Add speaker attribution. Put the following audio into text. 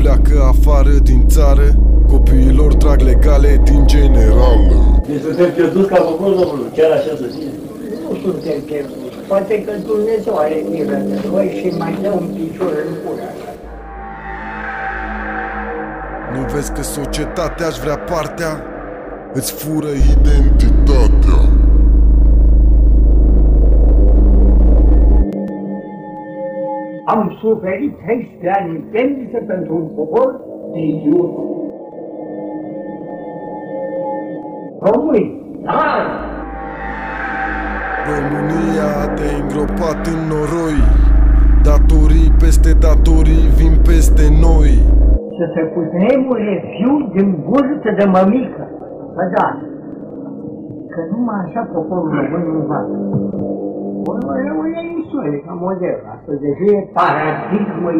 Speaker 1: pleacă afară din țară, copiilor trag legale din generală.
Speaker 2: Deci suntem pierduți ca popor, domnul, chiar așa să fie?
Speaker 3: Nu suntem pierduți. Poate că Dumnezeu are milă de noi și mai dă un picior în gură.
Speaker 1: Nu vezi că societatea își vrea partea? Îți fură identitatea.
Speaker 3: Am suferit 13 ani în temniță pentru un popor de idiot. Români, hai!
Speaker 1: România te-a îngropat în noroi, datorii peste datorii vin peste noi.
Speaker 3: Să se cutremure fiu din burtă de mămică. Bă, da, că numai așa poporul român nu învață. Rămâne istorie, ca model. Asta deja e paradigmă